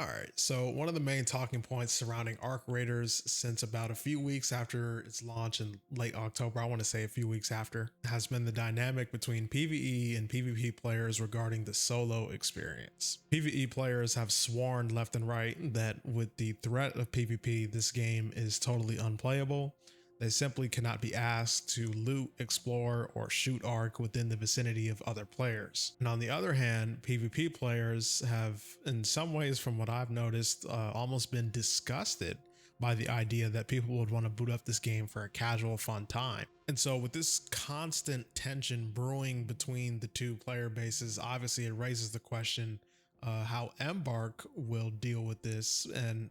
All right, so one of the main talking points surrounding Arc Raiders since about a few weeks after its launch in late October, I want to say a few weeks after, has been the dynamic between PvE and PvP players regarding the solo experience. PvE players have sworn left and right that with the threat of PvP, this game is totally unplayable. They simply cannot be asked to loot, explore, or shoot Arc within the vicinity of other players. And on the other hand, PvP players have, in some ways, from what I've noticed, almost been disgusted by the idea that people would want to boot up this game for a casual fun time. And so with this constant tension brewing between the two player bases, obviously it raises the question how Embark will deal with this. And,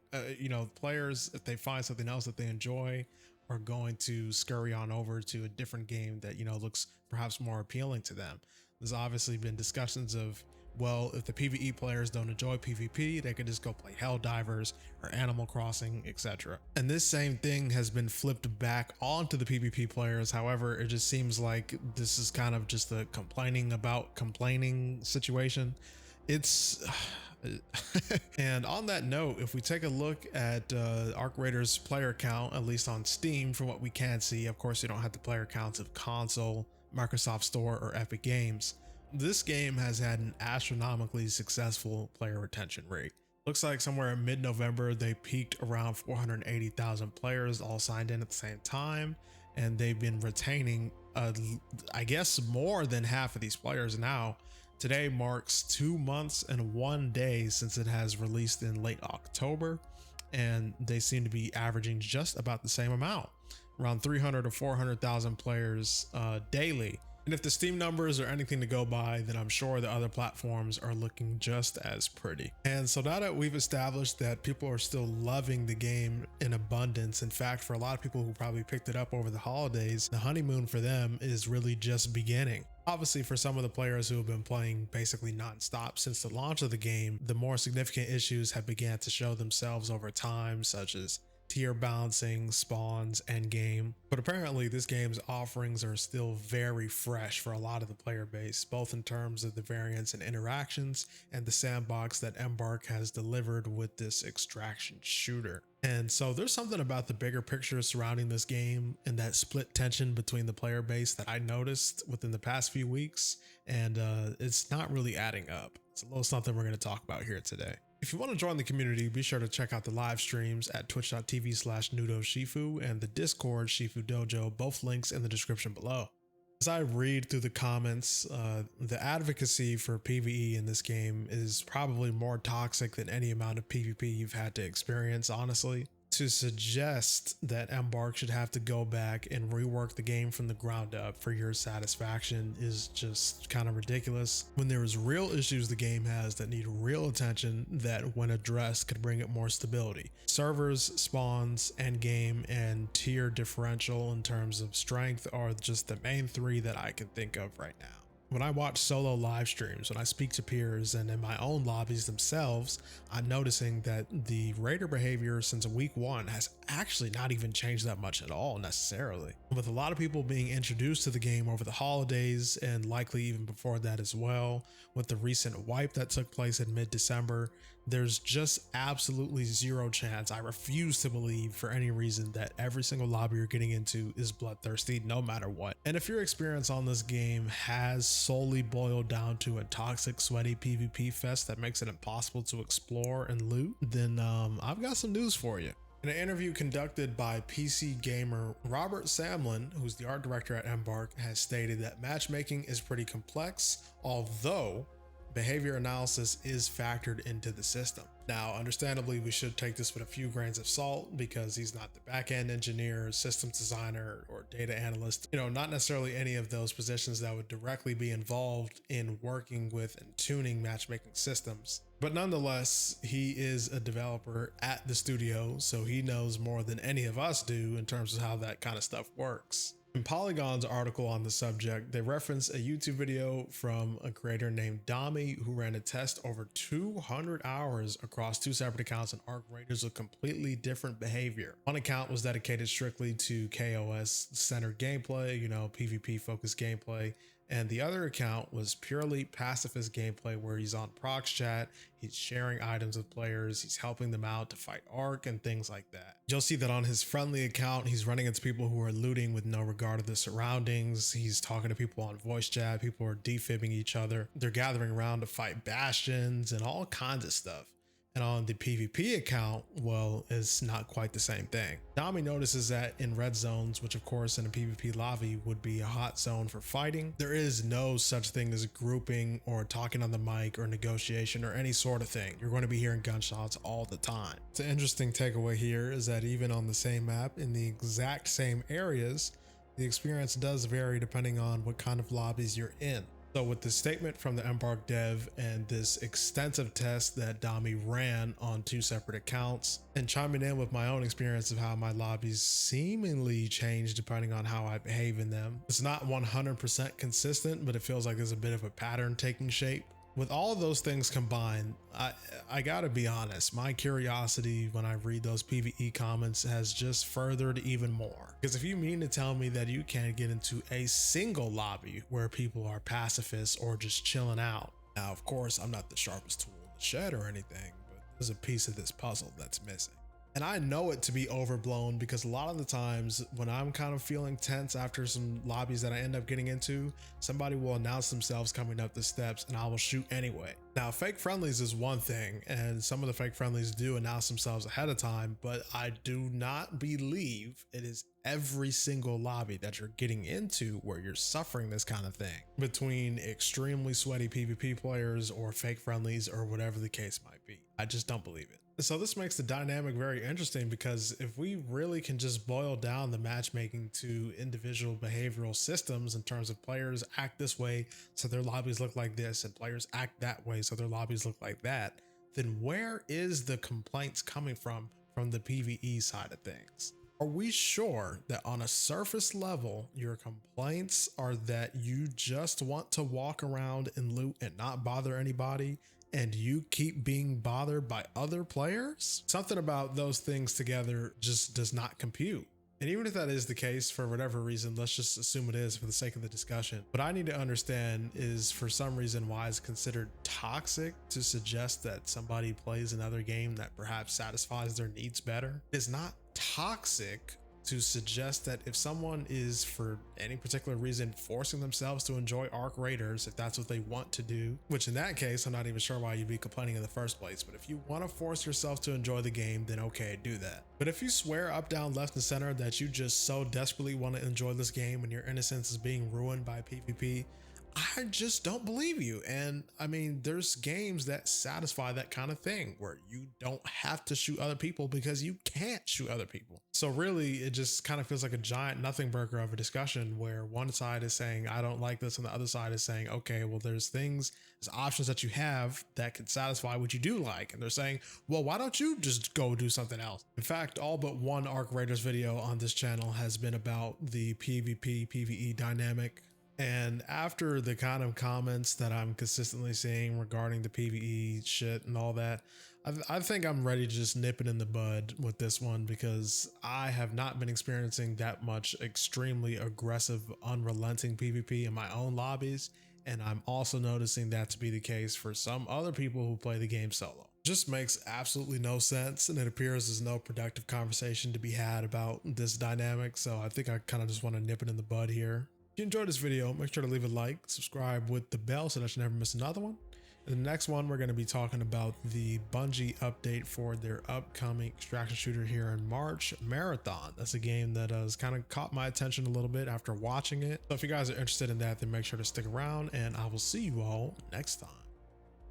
players, if they find something else that they enjoy, are going to scurry on over to a different game that, looks perhaps more appealing to them. There's obviously been discussions of, well, if the PvE players don't enjoy PvP, they could just go play Helldivers or Animal Crossing, etc. And this same thing has been flipped back onto the PvP players. However, it just seems like this is kind of just a complaining about complaining situation. It's and on that note, if we take a look at Arc Raiders player count, at least on Steam, from what we can see, of course, you don't have the player counts of console, Microsoft Store, or Epic Games. This game has had an astronomically successful player retention rate. Looks like somewhere in mid-November, they peaked around 480,000 players all signed in at the same time, and they've been retaining, I guess, more than half of these players now. Today marks 2 months and 1 day since it has released in late October, and they seem to be averaging just about the same amount, around 300 to 400,000 players daily. And if the Steam numbers are anything to go by, then I'm sure the other platforms are looking just as pretty. And so now that we've established that people are still loving the game in abundance, in fact, for a lot of people who probably picked it up over the holidays, the honeymoon for them is really just beginning. Obviously, for some of the players who have been playing basically nonstop since the launch of the game, the more significant issues have began to show themselves over time, such as tier balancing, spawns, endgame. But apparently this game's offerings are still very fresh for a lot of the player base, both in terms of the variants and interactions and the sandbox that Embark has delivered with this extraction shooter. And so there's something about the bigger picture surrounding this game and that split tension between the player base that I noticed within the past few weeks, and it's not really adding up. It's a little something we're going to talk about here today. If you want to join the community, be sure to check out the live streams at twitch.tv/NudoShifu and the Discord Shifu Dojo, both links in the description below. As I read through the comments, the advocacy for PvE in this game is probably more toxic than any amount of PvP you've had to experience, honestly. To suggest that Embark should have to go back and rework the game from the ground up for your satisfaction is just kind of ridiculous, when there is real issues the game has that need real attention that, when addressed, could bring it more stability. Servers, spawns, endgame, and tier differential in terms of strength are just the main three that I can think of right now. When I watch solo live streams, when I speak to peers, and in my own lobbies themselves, I'm noticing that the raider behavior since week 1 has actually not even changed that much at all necessarily. With a lot of people being introduced to the game over the holidays, and likely even before that as well, with the recent wipe that took place in mid-December, there's just absolutely zero chance, I refuse to believe for any reason, that every single lobby you're getting into is bloodthirsty no matter what. And if your experience on this game has solely boiled down to a toxic, sweaty PvP fest that makes it impossible to explore and loot, then I've got some news for you. In an interview conducted by PC Gamer, Robert Samlin, who's the art director at Embark, has stated that matchmaking is pretty complex, although behavior analysis is factored into the system. Now, understandably, we should take this with a few grains of salt because he's not the back-end engineer, systems designer, or data analyst. Not necessarily any of those positions that would directly be involved in working with and tuning matchmaking systems. But nonetheless, he is a developer at the studio, so he knows more than any of us do in terms of how that kind of stuff works. In Polygon's article on the subject, they reference a YouTube video from a creator named Dami who ran a test over 200 hours across 2 separate accounts on Arc Raiders with completely different behavior. One account was dedicated strictly to KOS centered gameplay, PvP focused gameplay, And the other account was purely pacifist gameplay where he's on prox chat, he's sharing items with players, he's helping them out to fight Ark and things like that. You'll see that on his friendly account, he's running into people who are looting with no regard to the surroundings. He's talking to people on voice chat, people are defibbing each other. They're gathering around to fight bastions and all kinds of stuff. And on the PvP account, well, it's not quite the same thing. Dami notices that in red zones, which of course in a PvP lobby would be a hot zone for fighting, there is no such thing as grouping or talking on the mic or negotiation or any sort of thing. You're going to be hearing gunshots all the time. The interesting takeaway here is that even on the same map, in the exact same areas, the experience does vary depending on what kind of lobbies you're in. So with the statement from the Embark dev and this extensive test that Dami ran on 2 separate accounts, and chiming in with my own experience of how my lobbies seemingly change depending on how I behave in them. It's not 100% consistent, but it feels like there's a bit of a pattern taking shape. With all of those things combined, I gotta be honest, my curiosity when I read those PvE comments has just furthered even more. Because if you mean to tell me that you can't get into a single lobby where people are pacifists or just chilling out. Now, of course, I'm not the sharpest tool in the shed or anything, but there's a piece of this puzzle that's missing. And I know it to be overblown because a lot of the times when I'm kind of feeling tense after some lobbies that I end up getting into, somebody will announce themselves coming up the steps and I will shoot anyway. Now, fake friendlies is one thing, and some of the fake friendlies do announce themselves ahead of time, but I do not believe it is every single lobby that you're getting into where you're suffering this kind of thing between extremely sweaty PvP players or fake friendlies or whatever the case might be. I just don't believe it. So this makes the dynamic very interesting because if we really can just boil down the matchmaking to individual behavioral systems in terms of players act this way so their lobbies look like this and players act that way so their lobbies look like that, then where is the complaints coming from the PvE side of things? Are we sure that on a surface level, your complaints are that you just want to walk around and loot and not bother anybody, and you keep being bothered by other players? Something about those things together just does not compute. And even if that is the case, for whatever reason, let's just assume it is for the sake of the discussion. What I need to understand is for some reason why it's considered toxic to suggest that somebody plays another game that perhaps satisfies their needs better. It's not toxic to suggest that if someone is for any particular reason forcing themselves to enjoy Arc Raiders, if that's what they want to do, which in that case, I'm not even sure why you'd be complaining in the first place. But if you want to force yourself to enjoy the game, then okay, do that. But if you swear up, down, left, and center that you just so desperately want to enjoy this game and your innocence is being ruined by PvP, I just don't believe you. And I mean, there's games that satisfy that kind of thing where you don't have to shoot other people because you can't shoot other people. So really, it just kind of feels like a giant nothing burger of a discussion where one side is saying, I don't like this, and the other side is saying, okay, well, there's options that you have that can satisfy what you do like. And they're saying, well, why don't you just go do something else? In fact, all but one Arc Raiders video on this channel has been about the PvP, PvE dynamic. And after the kind of comments that I'm consistently seeing regarding the PvE shit and all that, I think I'm ready to just nip it in the bud with this one because I have not been experiencing that much extremely aggressive, unrelenting PvP in my own lobbies. And I'm also noticing that to be the case for some other people who play the game solo. Just makes absolutely no sense, and it appears there's no productive conversation to be had about this dynamic. So I think I kind of just want to nip it in the bud here. If you enjoyed this video, make sure to leave a like, subscribe with the bell so that you never miss another one. In the next one, we're going to be talking about the Bungie update for their upcoming extraction shooter here in March, Marathon. That's a game that has kind of caught my attention a little bit after watching it. So if you guys are interested in that, then make sure to stick around, and I will see you all next time.